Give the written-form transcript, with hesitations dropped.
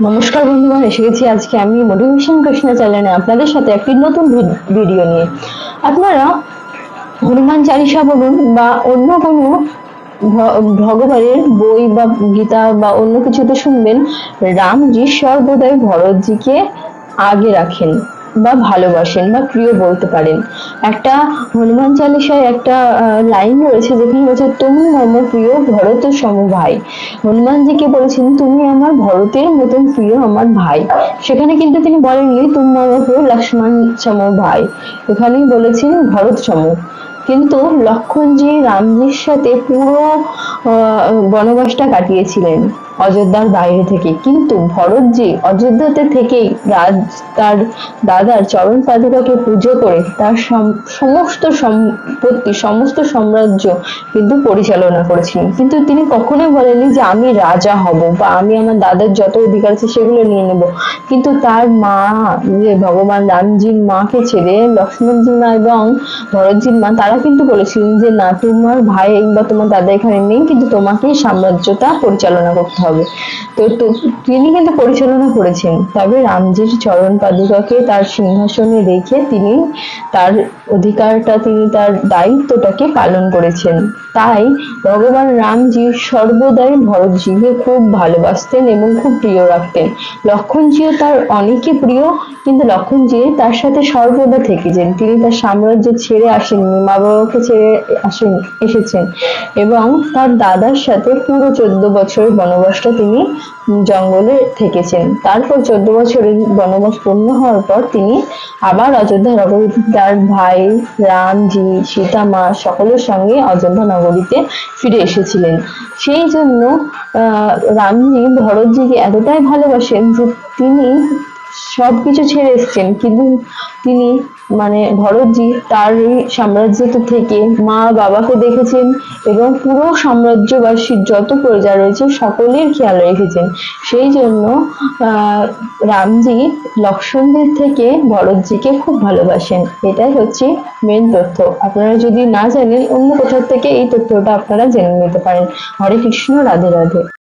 নমস্কার বন্ধুগণ, এসে গেছি আজকে আমি মোটিভেশন কৃষ্ণ চ্যানেলে আপনাদের সাথে একটি নতুন ভিডিও নিয়ে। আপনারা হনুমান চালিসা বলুন বা অন্য কোনো ভগবানের বই বা গীতা বা অন্য কিছুতে শুনবেন, রামজি সর্বদাই ভরতজিকে আগে রাখেন বা ভালোবাসেন বা প্রিয় বলতে পারেন। একটা হনুমান চালিসায় একটা লাইন রয়েছে যেখানে বলছে, তুমি মম প্রিয় ভরত সম ভাই। হনুমানজিকে বলেছেন, তুমি আমার ভরতের মতন প্রিয় আমার ভাই। সেখানে কিন্তু তিনি বলেননি তুমি মম প্রিয় লক্ষ্মণ সম ভাই, এখানেই বলেছেন ভরত সম। কিন্তু লক্ষণজি রামজির সাথে পুরো বনবাসটা কাটিয়েছিলেন অযোধ্যার বাইরে থেকে, কিন্তু ভরতজি অযোধ্যাতে থেকেই তার দাদার চরণ পাদুকাকে পুজো করে তার সমস্ত সম্পত্তি সমস্ত সাম্রাজ্য কিন্তু পরিচালনা করেছিলেন। কিন্তু তিনি কখনোই বলেননি যে আমি রাজা হব বা আমি আমার দাদার যত অধিকার আছে সেগুলো নিয়ে নেব। কিন্তু তার মা, যে ভগবান রামজির মাকে ছেড়ে লক্ষ্মণজির মা এবং ভরতজির মা, তারা কিন্তু বলেছিলেন যে না, তোমার ভাই বা তোমার দাদা এখানে নেই, কিন্তু তোমাকে সাম্রাজ্যটা পরিচালনা করতে হবে। তো তিনি কিন্তু পরিচালনা করেছেন। তবে রামজির চরণ পাদুকাকে তার সিংহাসনে রেখে তিনি তার অধিকারটা, তিনি তার দায়িত্বটাকে পালন করেছেন। তাই ভগবান রামজি সর্বদাই ভরতজিকে খুব ভালোবাসতেন এবং খুব প্রিয় রাখতেন। লক্ষণজিও তার অনেকে প্রিয়, কিন্তু লক্ষণজি তার সাথে সর্বদা থেকেছেন। তিনি তার সাম্রাজ্য ছেড়ে আসেননি, মা বাবাকে ছেড়ে এসেছেন এবং তার দাদার সাথে পুরো 14 বছরের বনবাসটা তিনি জঙ্গলে থেকেছেন। তারপর 14 বছরের বনবাস পূর্ণ হওয়ার পর তিনি আবার অযোধ্যা নগরীতে তার ভাই রামজি, সীতা মা সকলের সঙ্গে অযোধ্যা নগরীতে ফিরে এসেছিলেন। সেই জন্য রামজি ভরতজিকে এতটাই ভালোবাসেন যে তিনি সবকিছু ছেড়ে এসেছেন, কিন্তু তিনি ভরতজি তার এই সাম্রাজ্যতে থেকে মা বাবাকে দেখেছেন এবং পুরো সাম্রাজ্যবাসীর যত প্রজা রয়েছে সকলের খেয়াল রেখেছেন। সেই জন্য রামজি লক্ষ্মণজির থেকে ভরতজিকে খুব ভালোবাসেন। এটাই হচ্ছে মেন তথ্য। আপনারা যদি না জানেন, অন্য কোথাও থেকে এই তথ্যটা আপনারা জেনে নিতে পারেন। হরে কৃষ্ণ, রাধে রাধে।